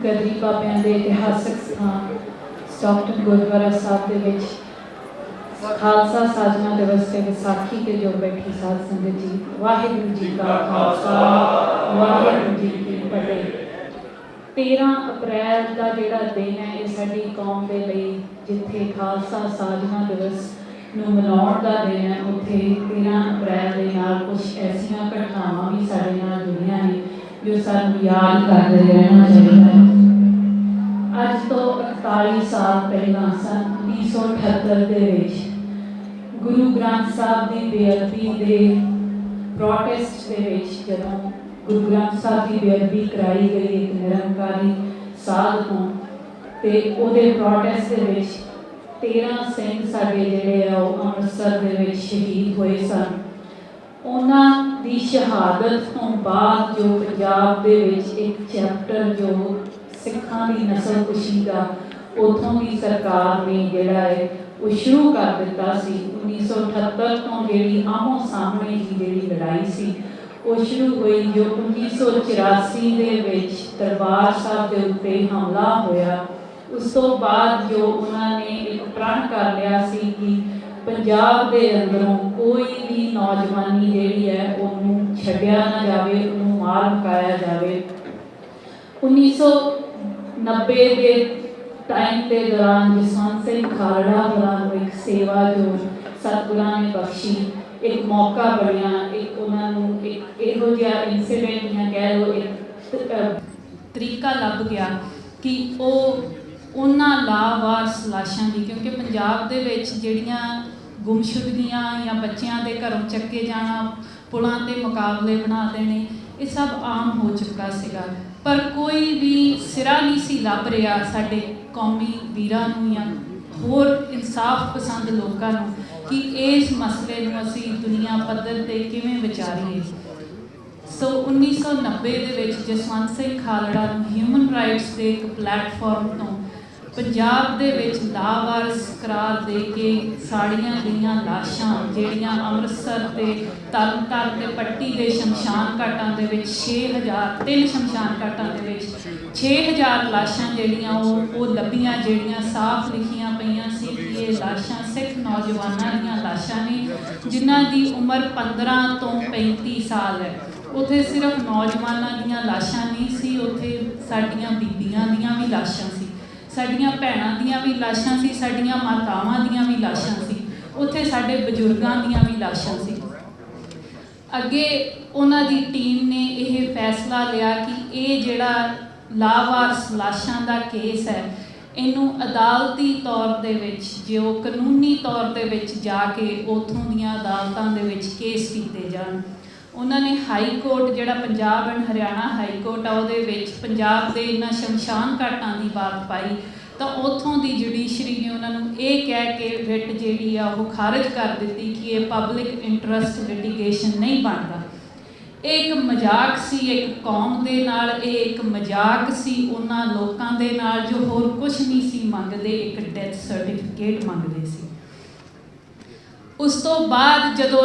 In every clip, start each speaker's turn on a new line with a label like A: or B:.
A: ਗਦਰੀ ਬਾਬਿਆਂ ਦੇ ਇਤਿਹਾਸਕ ਸਥਾਨ ਸਟਾਕਟਨ ਗੁਰਦੁਆਰਾ ਸਾਹਿਬ ਦੇ ਵਿੱਚ ਖਾਲਸਾ ਸਾਜਨਾ ਦਿਵਸ ਤੇ ਵਿਸਾਖੀ ਤੇ ਜੋ ਬੈਠੀ ਸਾਧ ਸੰਗਤ ਜੀ, ਵਾਹਿਗੁਰੂ ਜੀ ਕਾ ਖਾਲਸਾ ਵਾਹਿਗੁਰੂ ਜੀ ਕੀ ਫਤਿਹ। 13 ਅਪ੍ਰੈਲ ਦਾ ਜਿਹੜਾ ਦਿਨ ਹੈ ਇਹ ਸਾਡੀ ਕੌਮ ਦੇ ਲਈ, ਜਿੱਥੇ ਖਾਲਸਾ ਸਾਜਨਾ ਦਿਵਸ ਨੂੰ ਮਨਾਉਣ ਦਾ ਦਿਨ ਹੈ, ਉੱਥੇ 13 ਅਪ੍ਰੈਲ ਦੇ ਨਾਲ ਕੁਝ ਐਸੀਆਂ ਘਟਨਾਵਾਂ ਵੀ ਸਾਡੇ ਨਾਲ ਜੁੜੀਆਂ ਨੇ ਜੋ ਸਾਨੂੰ ਯਾਦ ਕਰਦੇ ਰਹਿਣਾ ਚਾਹੀਦਾ ਹੈ। ਅੱਜ ਤੋਂ 41 ਸਾਲ ਪਹਿਲਾਂ ਸਨ 1978 ਦੇ ਵਿੱਚ ਗੁਰੂ ਗ੍ਰੰਥ ਸਾਹਿਬ ਦੀ ਬੇਅਦਬੀ ਦੇ ਪ੍ਰੋਟੈਸਟ ਦੇ ਵਿੱਚ, ਜਦੋਂ ਗੁਰੂ ਗ੍ਰੰਥ ਸਾਹਿਬ ਦੀ ਬੇਅਦਬੀ ਕਰਾਈ ਗਈ ਇੱਕ ਨਿਰੰਕਾਰੀ ਸਾਧ ਤੋਂ, ਤੇ ਉਹਦੇ ਪ੍ਰੋਟੈਸਟ ਦੇ ਵਿੱਚ 13 ਸਿੰਘ ਸਾਡੇ ਜਿਹੜੇ ਆ ਉਹ ਅੰਮ੍ਰਿਤਸਰ ਦੇ ਵਿੱਚ ਸ਼ਹੀਦ ਹੋਏ ਸਨ। ਉਹਨਾਂ ਦੀ ਸ਼ਹਾਦਤ ਤੋਂ ਬਾਅਦ ਜੋ ਪੰਜਾਬ ਦੇ ਵਿੱਚ ਇੱਕ ਚੈਪਟਰ ਜੋ ਸਿੱਖਾਂ ਦੀ ਨਸਲਕੁਸ਼ੀ ਦਾ, ਉੱਥੋਂ ਦੀ ਸਰਕਾਰ ਨੇ ਜਿਹੜਾ ਹੈ ਉਹ ਸ਼ੁਰੂ ਕਰ ਦਿੱਤਾ ਸੀ। 1978 ਤੋਂ ਜਿਹੜੀ ਆਮੋ ਸਾਹਮਣੇ ਦੀ ਜਿਹੜੀ ਲੜਾਈ ਸੀ ਉਹ ਸ਼ੁਰੂ ਹੋਈ, ਜੋ 1984 ਦੇ ਵਿੱਚ ਦਰਬਾਰ ਸਾਹਿਬ ਦੇ ਉੱਤੇ ਹਮਲਾ ਹੋਇਆ। ਉਸ ਤੋਂ ਬਾਅਦ ਜੋ ਉਹਨਾਂ ਨੇ ਇੱਕ ਪ੍ਰਣ ਕਰ ਲਿਆ ਸੀ ਕਿ ਪੰਜਾਬ ਦੇ ਅੰਦਰੋਂ ਕੋਈ ਵੀ ਨੌਜਵਾਨੀ ਜਿਹੜੀ ਹੈ ਉਹਨੂੰ ਛੱਡਿਆ ਨਾ ਜਾਵੇ, ਉਹਨੂੰ ਮਾਰ ਮੁਕਾਇਆ ਜਾਵੇ। 1990 ਦੇ ਟਾਈਮ ਦੇ ਦੌਰਾਨ ਜਸਵੰਤ ਸਿੰਘ ਖਾਲੜਾ ਹੋਰਾਂ ਨੂੰ ਇੱਕ ਸੇਵਾ ਜੋ ਸਤਿਗੁਰਾਂ ਨੇ ਬਖਸ਼ੀ, ਇੱਕ ਮੌਕਾ ਬਣਿਆ, ਇੱਕ ਉਹਨਾਂ ਨੂੰ ਇੱਕ ਇਹੋ ਜਿਹਾ ਇਨਸੀਡੈਂਟ ਜਾਂ ਕਹਿ ਲਓ ਇੱਕ ਤਰੀਕਾ ਲੱਭ ਗਿਆ ਕਿ ਉਹ ਉਹਨਾਂ ਲਾਵਾਰਸ ਲਾਸ਼ਾਂ ਦੀ, ਕਿਉਂਕਿ ਪੰਜਾਬ ਦੇ ਵਿੱਚ ਜਿਹੜੀਆਂ ਗੁੰਮਸ਼ੁਦਗੀਆਂ ਜਾਂ ਬੱਚਿਆਂ ਦੇ ਘਰੋਂ ਚੱਕੇ ਜਾਣਾ, ਪੁਲਾਂ 'ਤੇ ਮੁਕਾਬਲੇ ਬਣਾ ਦੇਣੇ, ਇਹ ਸਭ ਆਮ ਹੋ ਚੁੱਕਾ ਸੀਗਾ। ਪਰ ਕੋਈ ਵੀ ਸਿਰਾ ਨਹੀਂ ਸੀ ਲੱਭ ਰਿਹਾ ਸਾਡੇ ਕੌਮੀ ਵੀਰਾਂ ਨੂੰ ਜਾਂ ਹੋਰ ਇਨਸਾਫ ਪਸੰਦ ਲੋਕਾਂ ਨੂੰ ਕਿ ਇਸ ਮਸਲੇ ਨੂੰ ਅਸੀਂ ਦੁਨੀਆ ਪੱਧਰ 'ਤੇ ਕਿਵੇਂ ਵਿਚਾਰੀਏ। ਸੋ 1990 ਦੇ ਵਿੱਚ ਜਸਵੰਤ ਸਿੰਘ ਖਾਲੜਾ ਨੂੰ ਹਿਊਮਨ ਰਾਈਟਸ ਦੇ ਇੱਕ ਪਲੇਟਫਾਰਮ ਤੋਂ ਪੰਜਾਬ ਦੇ ਵਿੱਚ ਲਾਵਾਰਸ ਕਰਾਰ ਦੇ ਕੇ ਸਾੜੀਆਂ ਗਈਆਂ ਲਾਸ਼ਾਂ ਜਿਹੜੀਆਂ ਅੰਮ੍ਰਿਤਸਰ ਤੇ ਤਰਨਤਾਰਨ ਤੇ ਪੱਟੀ ਦੇ ਸ਼ਮਸ਼ਾਨ ਘਾਟਾਂ ਦੇ ਵਿੱਚ 3 ਸ਼ਮਸ਼ਾਨ ਘਾਟਾਂ ਦੇ ਵਿੱਚ 6000 ਲਾਸ਼ਾਂ ਜਿਹੜੀਆਂ ਉਹ ਲੱਭੀਆਂ, ਜਿਹੜੀਆਂ ਸਾਫ਼ ਲਿਖੀਆਂ ਪਈਆਂ ਸੀ ਕਿ ਇਹ ਲਾਸ਼ਾਂ ਸਿੱਖ ਨੌਜਵਾਨਾਂ ਦੀਆਂ ਲਾਸ਼ਾਂ ਨੇ ਜਿਨ੍ਹਾਂ ਦੀ ਉਮਰ 15 ਤੋਂ 35 ਸਾਲ ਹੈ। ਉੱਥੇ ਸਿਰਫ ਨੌਜਵਾਨਾਂ ਦੀਆਂ ਲਾਸ਼ਾਂ ਨਹੀਂ ਸੀ, ਉੱਥੇ ਸਾਡੀਆਂ ਬੀਬੀਆਂ ਦੀਆਂ ਵੀ ਲਾਸ਼ਾਂ ਸੀ, ਸਾਡੀਆਂ ਭੈਣਾਂ ਦੀਆਂ ਵੀ ਲਾਸ਼ਾਂ ਸੀ, ਸਾਡੀਆਂ ਮਾਤਾਵਾਂ ਦੀਆਂ ਵੀ ਲਾਸ਼ਾਂ ਸੀ, ਉੱਥੇ ਸਾਡੇ ਬਜ਼ੁਰਗਾਂ ਦੀਆਂ ਵੀ ਲਾਸ਼ਾਂ ਸੀ। ਅੱਗੇ ਉਹਨਾਂ ਦੀ ਟੀਮ ਨੇ ਇਹ ਫੈਸਲਾ ਲਿਆ ਕਿ ਇਹ ਜਿਹੜਾ ਲਾਵਾਰਸ ਲਾਸ਼ਾਂ ਦਾ ਕੇਸ ਹੈ ਇਹਨੂੰ ਅਦਾਲਤੀ ਤੌਰ ਦੇ ਵਿੱਚ, ਜੋ ਕਾਨੂੰਨੀ ਤੌਰ ਦੇ ਵਿੱਚ ਜਾ ਕੇ ਉੱਥੋਂ ਦੀਆਂ ਅਦਾਲਤਾਂ ਦੇ ਵਿੱਚ ਕੇਸ ਕੀਤੇ ਜਾਣ। ਉਹਨਾਂ ਨੇ ਹਾਈ ਕੋਰਟ, ਜਿਹੜਾ Punjab and Haryana high court ਆ, ਉਹਦੇ ਵਿੱਚ ਪੰਜਾਬ ਦੇ ਇਹਨਾਂ ਸ਼ਮਸ਼ਾਨ ਘਾਟਾਂ ਦੀ ਬਾਤ ਪਾਈ ਤਾਂ ਉੱਥੋਂ ਦੀ ਜੁਡੀਸ਼ਰੀ ਨੇ ਉਹਨਾਂ ਨੂੰ ਇਹ ਕਹਿ ਕੇ ਰਿਟ ਜਿਹੜੀ ਆ ਉਹ ਖਾਰਜ ਕਰ ਦਿੱਤੀ ਕਿ ਇਹ ਪਬਲਿਕ ਇੰਟਰਸਟ ਲਿਟੀਗੇਸ਼ਨ ਨਹੀਂ ਬਣਦਾ। ਇਹ ਇੱਕ ਮਜ਼ਾਕ ਸੀ ਇੱਕ ਕੌਮ ਦੇ ਨਾਲ, ਇਹ ਇੱਕ ਮਜ਼ਾਕ ਸੀ ਉਹਨਾਂ ਲੋਕਾਂ ਦੇ ਨਾਲ ਜੋ ਹੋਰ ਕੁਝ ਨਹੀਂ ਸੀ ਮੰਗਦੇ, ਇੱਕ ਡੈਥ ਸਰਟੀਫਿਕੇਟ ਮੰਗਦੇ ਸੀ। ਉਸ ਤੋਂ ਬਾਅਦ ਜਦੋਂ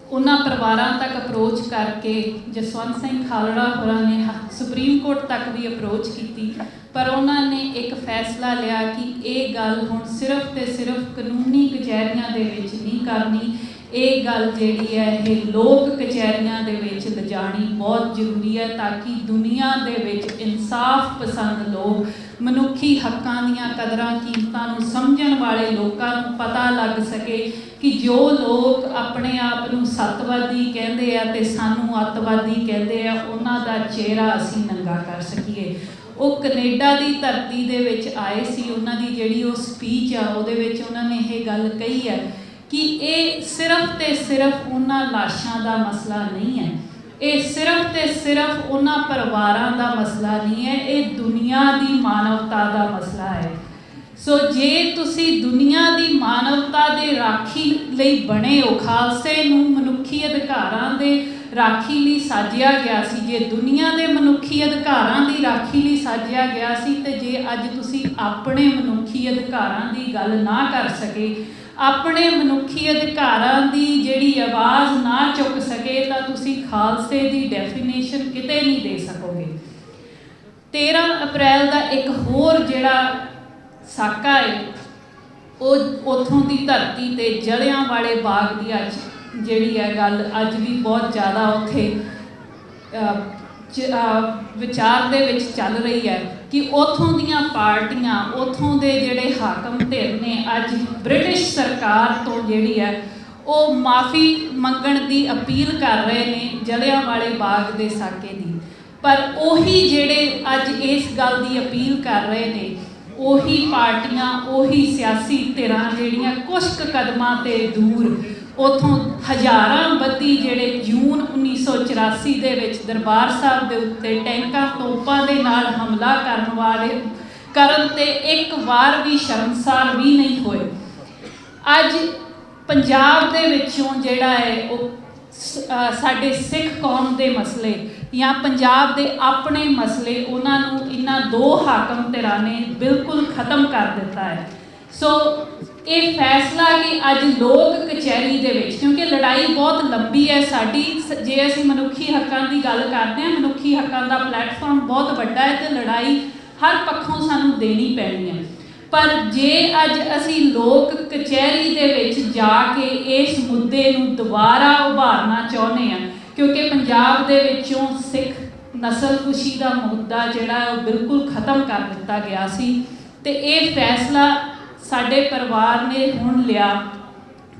A: ਉਹਨਾਂ ਪਰਿਵਾਰਾਂ ਤੱਕ ਅਪਰੋਚ ਕਰਕੇ ਜਸਵੰਤ ਸਿੰਘ ਖਾਲੜਾ ਹੋਰਾਂ ਨੇ ਸੁਪਰੀਮ ਕੋਰਟ ਤੱਕ ਵੀ ਅਪਰੋਚ ਕੀਤੀ, ਪਰ ਉਹਨਾਂ ਨੇ ਇੱਕ ਫੈਸਲਾ ਲਿਆ ਕਿ ਇਹ ਗੱਲ ਹੁਣ ਸਿਰਫ ਤੇ ਸਿਰਫ ਕਾਨੂੰਨੀ ਕਚਹਿਰੀਆਂ ਦੇ ਵਿੱਚ ਨਹੀਂ ਕਰਨੀ, ਇਹ ਗੱਲ ਜਿਹੜੀ ਹੈ ਇਹ ਲੋਕ ਕਚਹਿਰੀਆਂ ਦੇ ਵਿੱਚ ਲਿਜਾਣੀ ਬਹੁਤ ਜ਼ਰੂਰੀ ਹੈ ਤਾਂ ਕਿ ਦੁਨੀਆ ਦੇ ਵਿੱਚ ਇਨਸਾਫ ਪਸੰਦ ਲੋਕ, ਮਨੁੱਖੀ ਹੱਕਾਂ ਦੀਆਂ ਕਦਰਾਂ ਕੀਮਤਾਂ ਨੂੰ ਸਮਝਣ ਵਾਲੇ ਲੋਕਾਂ ਨੂੰ ਪਤਾ ਲੱਗ ਸਕੇ ਕਿ ਜੋ ਲੋਕ ਆਪਣੇ ਆਪ ਨੂੰ ਸੱਤਵਾਦੀ ਕਹਿੰਦੇ ਆ ਤੇ ਸਾਨੂੰ ਅੱਤਵਾਦੀ ਕਹਿੰਦੇ ਆ, ਉਹਨਾਂ ਦਾ ਚਿਹਰਾ ਅਸੀਂ ਨੰਗਾ ਕਰ ਸਕੀਏ। ਉਹ ਕੈਨੇਡਾ ਦੀ ਧਰਤੀ ਦੇ ਵਿੱਚ ਆਏ ਸੀ, ਉਹਨਾਂ ਦੀ ਜਿਹੜੀ ਉਹ ਸਪੀਚ ਆ ਉਹਦੇ ਵਿੱਚ ਉਹਨਾਂ ਨੇ ਇਹ ਗੱਲ ਕਹੀ ਹੈ ਕਿ ਇਹ ਸਿਰਫ ਤੇ ਸਿਰਫ ਉਹਨਾਂ ਲਾਸ਼ਾਂ ਦਾ ਮਸਲਾ ਨਹੀਂ ਹੈ, ਇਹ ਸਿਰਫ ਤੇ ਸਿਰਫ ਉਹਨਾਂ ਪਰਿਵਾਰਾਂ ਦਾ ਮਸਲਾ ਨਹੀਂ ਹੈ, ਇਹ ਦੁਨੀਆ ਦੀ ਮਾਨਵਤਾ ਦਾ ਮਸਲਾ ਹੈ। ਸੋ ਜੇ ਤੁਸੀਂ ਦੁਨੀਆ ਦੀ ਮਾਨਵਤਾ ਦੇ ਰਾਖੀ ਲਈ ਬਣੇ ਹੋ, ਖਾਲਸੇ ਨੂੰ ਮਨੁੱਖੀ ਅਧਿਕਾਰਾਂ ਦੇ ਰਾਖੀ ਲਈ ਸਾਜਿਆ ਗਿਆ ਸੀ, ਜੇ ਦੁਨੀਆ ਦੇ ਮਨੁੱਖੀ ਅਧਿਕਾਰਾਂ ਦੀ ਰਾਖੀ ਲਈ ਸਾਜਿਆ ਗਿਆ ਸੀ, ਤੇ ਜੇ ਅੱਜ ਤੁਸੀਂ ਆਪਣੇ ਮਨੁੱਖੀ ਅਧਿਕਾਰਾਂ ਦੀ ਗੱਲ ਨਾ ਕਰ ਸਕੇ, ਆਪਣੇ ਮਨੁੱਖੀ ਅਧਿਕਾਰਾਂ ਦੀ ਜਿਹੜੀ ਆਵਾਜ਼ ਨਾ ਚੁੱਕ ਸਕੇ, ਤਾਂ ਤੁਸੀਂ ਖਾਲਸੇ ਦੀ ਡੈਫੀਨੇਸ਼ਨ ਕਿਤੇ ਨਹੀਂ ਦੇ ਸਕੋਗੇ। 13 ਅਪ੍ਰੈਲ ਦਾ ਇੱਕ ਹੋਰ ਜਿਹੜਾ ਸਾਕਾ ਹੈ ਉਹ ਉੱਥੋਂ ਦੀ ਧਰਤੀ ਤੇ ਜਲਿਆਂਵਾਲੇ ਬਾਗ ਦੀ ਅੱਜ ਜਿਹੜੀ ਹੈ ਗੱਲ ਅੱਜ ਵੀ ਬਹੁਤ ਜ਼ਿਆਦਾ ਉੱਥੇ ਵਿਚਾਰ ਦੇ ਵਿੱਚ ਚੱਲ ਰਹੀ ਹੈ ਕਿ ਉੱਥੋਂ ਦੀਆਂ ਪਾਰਟੀਆਂ, ਉੱਥੋਂ ਦੇ ਜਿਹੜੇ ਹਾਕਮ ਧਿਰ ਨੇ ਅੱਜ ਬ੍ਰਿਟਿਸ਼ ਸਰਕਾਰ ਤੋਂ ਜਿਹੜੀ ਹੈ ਉਹ ਮਾਫੀ ਮੰਗਣ ਦੀ ਅਪੀਲ ਕਰ ਰਹੇ ਨੇ ਜਲਿਆਂਵਾਲੇ ਬਾਗ ਦੇ ਸਾਕੇ ਦੀ। ਪਰ ਉਹੀ ਜਿਹੜੇ ਅੱਜ ਇਸ ਗੱਲ ਦੀ ਅਪੀਲ ਕਰ ਰਹੇ ਨੇ, ਉਹੀ ਪਾਰਟੀਆਂ, ਉਹੀ ਸਿਆਸੀ ਧਿਰਾਂ ਜਿਹੜੀਆਂ ਕੁਝ ਕੁ ਕਦਮਾਂ ਤੇ ਦੂਰ ਉੱਥੋਂ ਹਜ਼ਾਰਾਂ ਬੱਧੀ ਜਿਹੜੇ ਜੂਨ 1984 ਦੇ ਵਿੱਚ ਦਰਬਾਰ ਸਾਹਿਬ ਦੇ ਉੱਤੇ ਟੈਂਕਾਂ ਤੋਪਾਂ ਦੇ ਨਾਲ ਹਮਲਾ ਕਰਨ ਤੇ ਇੱਕ ਵਾਰ ਵੀ ਸ਼ਰਮਸਾਰ ਵੀ ਨਹੀਂ ਹੋਏ। ਅੱਜ ਪੰਜਾਬ ਦੇ ਵਿੱਚੋਂ ਜਿਹੜਾ ਹੈ ਉਹ ਸਾਡੇ ਸਿੱਖ ਕੌਮ ਦੇ ਮਸਲੇ ਜਾਂ ਪੰਜਾਬ ਦੇ ਆਪਣੇ ਮਸਲੇ, ਉਹਨਾਂ ਨੂੰ ਇਹਨਾਂ ਦੋ ਹਾਕਮ ਧਿਰਾਂ ਨੇ ਬਿਲਕੁਲ ਖਤਮ ਕਰ ਦਿੱਤਾ ਹੈ। ਸੋ ਇਹ ਫੈਸਲਾ ਕਿ ਅੱਜ ਲੋਕ ਕਚਹਿਰੀ ਦੇ ਵਿੱਚ, ਕਿਉਂਕਿ ਲੜਾਈ ਬਹੁਤ ਲੰਬੀ ਹੈ ਸਾਡੀ, ਜੇ ਅਸੀਂ ਮਨੁੱਖੀ ਹੱਕਾਂ ਦੀ ਗੱਲ ਕਰਦੇ ਹਾਂ, ਮਨੁੱਖੀ ਹੱਕਾਂ ਦਾ ਪਲੇਟਫਾਰਮ ਬਹੁਤ ਵੱਡਾ ਹੈ ਤੇ ਲੜਾਈ ਹਰ ਪੱਖੋਂ ਸਾਨੂੰ ਦੇਣੀ ਪੈਣੀ ਹੈ। ਪਰ ਜੇ ਅੱਜ ਅਸੀਂ ਲੋਕ ਕਚਹਿਰੀ ਦੇ ਵਿੱਚ ਜਾ ਕੇ ਇਸ ਮੁੱਦੇ ਨੂੰ ਦੁਬਾਰਾ ਉਭਾਰਨਾ ਚਾਹੁੰਦੇ ਹਾਂ, ਕਿਉਂਕਿ ਪੰਜਾਬ ਦੇ ਵਿੱਚੋਂ ਸਿੱਖ ਨਸਲਕੁਸ਼ੀ ਦਾ ਮੁੱਦਾ ਜਿਹੜਾ ਉਹ ਬਿਲਕੁਲ ਖਤਮ ਕਰ ਦਿੱਤਾ ਗਿਆ ਸੀ ਤੇ ਇਹ ਫੈਸਲਾ ਸਾਡੇ ਪਰਿਵਾਰ ਨੇ ਹੁਣ ਲਿਆ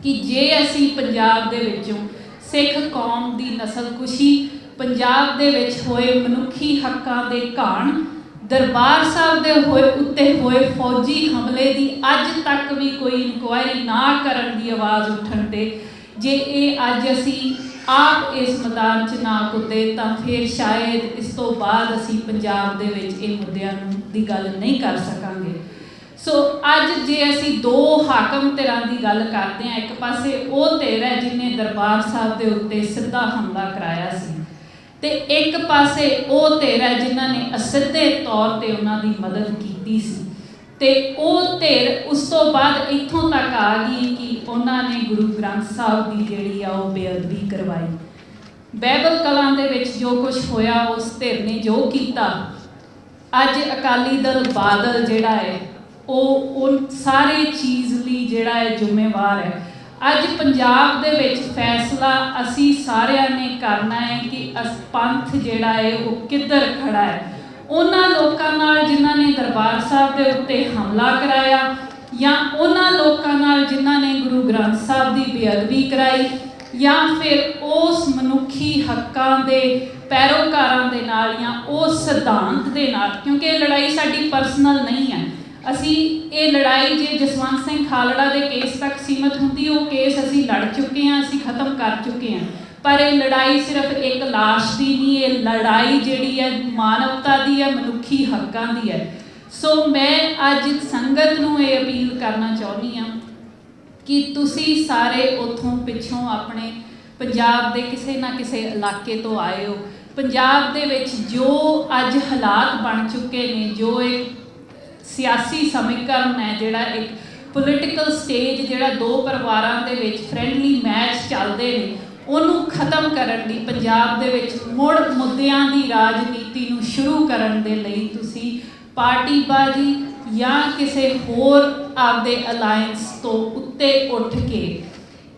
A: ਕਿ ਜੇ ਅਸੀਂ ਪੰਜਾਬ ਦੇ ਵਿੱਚੋਂ ਸਿੱਖ ਕੌਮ ਦੀ ਨਸਲਕੁਸ਼ੀ, ਪੰਜਾਬ ਦੇ ਵਿੱਚ ਹੋਏ ਮਨੁੱਖੀ ਹੱਕਾਂ ਦੇ ਘਾਣ, ਦਰਬਾਰ ਸਾਹਿਬ ਦੇ ਉੱਤੇ ਹੋਏ ਫੌਜੀ ਹਮਲੇ ਦੀ ਅੱਜ ਤੱਕ ਵੀ ਕੋਈ ਇਨਕੁਆਇਰੀ ਨਾ ਕਰਨ ਦੀ ਆਵਾਜ਼ ਉੱਠਣ ਤੇ ਜੇ ਇਹ ਅੱਜ ਅਸੀਂ ਆਪ ਇਸ ਮੈਦਾਨ 'ਚ ਨਾ ਕੁੱਦੇ ਤਾਂ ਫਿਰ ਸ਼ਾਇਦ ਇਸ ਤੋਂ ਬਾਅਦ ਅਸੀਂ ਪੰਜਾਬ ਦੇ ਵਿੱਚ ਇਹ ਮੁੱਦਿਆਂ ਦੀ ਗੱਲ ਨਹੀਂ ਕਰ ਸਕਾਂਗੇ। ਸੋ ਅੱਜ ਜੇ ਅਸੀਂ ਦੋ ਹਾਕਮ ਧਿਰਾਂ ਦੀ ਗੱਲ ਕਰਦੇ ਹਾਂ, ਇੱਕ ਪਾਸੇ ਉਹ ਧਿਰ ਹੈ ਜਿਹਨੇ ਦਰਬਾਰ ਸਾਹਿਬ ਦੇ ਉੱਤੇ ਸਿੱਧਾ ਹਮਲਾ ਕਰਾਇਆ ਸੀ ਤੇ ਇੱਕ ਪਾਸੇ ਉਹ ਧਿਰ ਹੈ ਜਿਨ੍ਹਾਂ ਨੇ ਅਸਿੱਧੇ ਤੌਰ ਤੇ ਉਹਨਾਂ ਦੀ ਮਦਦ ਕੀਤੀ ਸੀ ਤੇ ਉਹ ਧਿਰ ਉਸ ਤੋਂ ਬਾਅਦ ਇੱਥੋਂ ਤੱਕ ਆ ਗਈ ਕਿ ਉਹਨਾਂ ਨੇ ਗੁਰੂ ਗ੍ਰੰਥ ਸਾਹਿਬ ਦੀ ਜਿਹੜੀ ਆ ਉਹ ਬੇਅਦਬੀ ਕਰਵਾਈ। ਬਾਈਬਲ ਕਲਾਂ ਦੇ ਵਿੱਚ ਜੋ ਕੁਝ ਹੋਇਆ, ਉਸ ਧਿਰ ਨੇ ਜੋ ਕੀਤਾ, ਅੱਜ ਅਕਾਲੀ ਦਲ ਬਾਦਲ ਜਿਹੜਾ ਹੈ ਉਹ ਸਾਰੇ ਚੀਜ਼ ਲਈ ਜਿਹੜਾ ਹੈ ਜ਼ਿੰਮੇਵਾਰ ਹੈ। ਅੱਜ ਪੰਜਾਬ ਦੇ ਵਿੱਚ ਫੈਸਲਾ ਅਸੀਂ ਸਾਰਿਆਂ ਨੇ ਕਰਨਾ ਹੈ ਕਿ ਪੰਥ ਜਿਹੜਾ ਹੈ ਉਹ ਕਿੱਧਰ ਖੜਾ ਹੈ। ਉਹਨਾਂ ਲੋਕਾਂ ਨਾਲ ਜਿਨ੍ਹਾਂ ਨੇ ਦਰਬਾਰ ਸਾਹਿਬ ਦੇ ਉੱਤੇ ਹਮਲਾ ਕਰਾਇਆ ਜਾਂ ਉਹਨਾਂ ਲੋਕਾਂ ਨਾਲ ਜਿਨ੍ਹਾਂ ਨੇ ਗੁਰੂ ਗ੍ਰੰਥ ਸਾਹਿਬ ਦੀ ਬੇਅਦਬੀ ਕਰਾਈ ਜਾਂ ਫਿਰ ਉਸ ਮਨੁੱਖੀ ਹੱਕਾਂ ਦੇ ਪੈਰੋਕਾਰਾਂ ਦੇ ਨਾਲ ਜਾਂ ਉਸ ਸਿਧਾਂਤ ਦੇ ਨਾਲ, ਕਿਉਂਕਿ ਇਹ ਲੜਾਈ ਸਾਡੀ ਪਰਸਨਲ ਨਹੀਂ ਹੈ। ਅਸੀਂ ਇਹ ਲੜਾਈ ਜੇ ਜਸਵੰਤ ਸਿੰਘ ਖਾਲੜਾ ਦੇ ਕੇਸ ਤੱਕ ਸੀਮਤ ਹੁੰਦੀ, ਉਹ ਕੇਸ ਅਸੀਂ ਲੜ ਚੁੱਕੇ ਹਾਂ, ਅਸੀਂ ਖਤਮ ਕਰ ਚੁੱਕੇ ਹਾਂ। ਪਰ ਇਹ ਲੜਾਈ ਸਿਰਫ ਇੱਕ ਲਾਸ਼ ਦੀ ਨਹੀਂ, ਇਹ ਲੜਾਈ ਜਿਹੜੀ ਹੈ ਮਾਨਵਤਾ ਦੀ ਹੈ, ਮਨੁੱਖੀ ਹੱਕਾਂ ਦੀ ਹੈ। ਸੋ ਮੈਂ ਅੱਜ ਸੰਗਤ ਨੂੰ ਇਹ ਅਪੀਲ ਕਰਨਾ ਚਾਹੁੰਦੀ ਹਾਂ ਕਿ ਤੁਸੀਂ ਸਾਰੇ ਉੱਥੋਂ ਪਿੱਛੋਂ ਆਪਣੇ ਪੰਜਾਬ ਦੇ ਕਿਸੇ ਨਾ ਕਿਸੇ ਇਲਾਕੇ ਤੋਂ ਆਏ ਹੋ। ਪੰਜਾਬ ਦੇ ਵਿੱਚ ਜੋ ਅੱਜ ਹਾਲਾਤ ਬਣ ਚੁੱਕੇ ਨੇ, ਜੋ ਇੱਕ ਸਿਆਸੀ ਸਮੀਕਰਨ ਹੈ, ਜਿਹੜਾ ਇੱਕ ਪੋਲੀਟੀਕਲ ਸਟੇਜ ਜਿਹੜਾ ਦੋ ਪਰਿਵਾਰਾਂ ਦੇ ਵਿੱਚ ਫਰੈਂਡਲੀ ਮੈਚ ਚੱਲਦੇ ਨੇ, ਉਹਨੂੰ ਖਤਮ ਕਰਨ ਲਈ, ਪੰਜਾਬ ਦੇ ਵਿੱਚ ਮੁੜ ਮੁੱਦਿਆਂ ਦੀ ਰਾਜਨੀਤੀ ਨੂੰ ਸ਼ੁਰੂ ਕਰਨ ਦੇ ਲਈ ਤੁਸੀਂ ਪਾਰਟੀਬਾਜ਼ੀ ਜਾਂ ਕਿਸੇ ਹੋਰ ਆਪਦੇ ਅਲਾਇੰਸ ਤੋਂ ਉੱਤੇ ਉੱਠ ਕੇ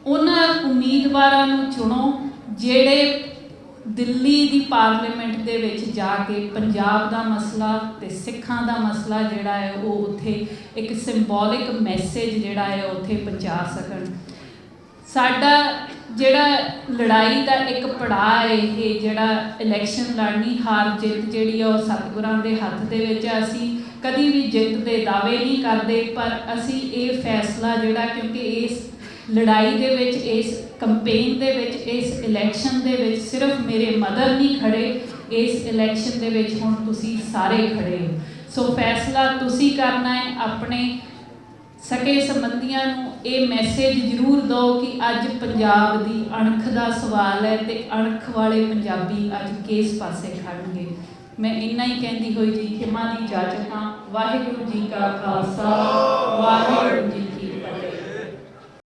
A: ਉਹਨਾਂ ਉਮੀਦਵਾਰਾਂ ਨੂੰ ਚੁਣੋ ਜਿਹੜੇ ਦਿੱਲੀ ਦੀ ਪਾਰਲੀਮੈਂਟ ਦੇ ਵਿੱਚ ਜਾ ਕੇ ਪੰਜਾਬ ਦਾ ਮਸਲਾ ਤੇ ਸਿੱਖਾਂ ਦਾ ਮਸਲਾ ਜਿਹੜਾ ਹੈ ਉਹ ਉੱਥੇ ਇੱਕ ਸਿੰਬੋਲਿਕ ਮੈਸੇਜ ਜਿਹੜਾ ਹੈ ਉੱਥੇ ਪਹੁੰਚਾ ਸਕਣ। ਸਾਡਾ ਜਿਹੜਾ ਲੜਾਈ ਦਾ ਇੱਕ ਪੜਾਅ ਹੈ, ਇਹ ਜਿਹੜਾ ਇਲੈਕਸ਼ਨ ਲੜਨੀ, ਹਾਰ ਜਿੱਤ ਜਿਹੜੀ ਆ ਉਹ ਸਤਿਗੁਰਾਂ ਦੇ ਹੱਥ ਦੇ ਵਿੱਚ ਆ। ਅਸੀਂ ਕਦੀ ਵੀ ਜਿੱਤ ਦੇ ਦਾਅਵੇ ਨਹੀਂ ਕਰਦੇ, ਪਰ ਅਸੀਂ ਇਹ ਫੈਸਲਾ ਜਿਹੜਾ, ਕਿਉਂਕਿ ਇਸ ਲੜਾਈ ਦੇ ਵਿੱਚ, ਇਸ ਕੰਪੇਨ ਦੇ ਵਿੱਚ, ਇਸ ਇਲੈਕਸ਼ਨ ਦੇ ਵਿੱਚ ਸਿਰਫ ਮੇਰੇ ਮਦਰ ਨਹੀਂ ਖੜੇ, ਇਸ ਇਲੈਕਸ਼ਨ ਦੇ ਵਿੱਚ ਹੁਣ ਤੁਸੀਂ ਸਾਰੇ ਖੜੇ ਹੋ। ਸੋ ਫੈਸਲਾ ਤੁਸੀਂ ਕਰਨਾ ਹੈ। ਆਪਣੇ ਸਕੇ ਸੰਬੰਧੀਆਂ ਨੂੰ ਇਹ ਮੈਸੇਜ ਜ਼ਰੂਰ ਦਿਓ ਕਿ ਅੱਜ ਪੰਜਾਬ ਦੀ ਅਣਖ ਦਾ ਸਵਾਲ ਹੈ ਤੇ ਅਣਖ ਵਾਲੇ ਪੰਜਾਬੀ ਅੱਜ ਕਿਸ ਪਾਸੇ ਖੜਨਗੇ। ਮੈਂ ਇੰਨਾ ਹੀ ਕਹਿੰਦੀ ਹੋਈ ਜੀ ਖਿਮਾ ਦੀ ਜਾਚਕਾਂ। ਵਾਹਿਗੁਰੂ ਜੀ ਕਾ ਖਾਲਸਾ, ਵਾਹਿਗੁਰੂ ਜੀ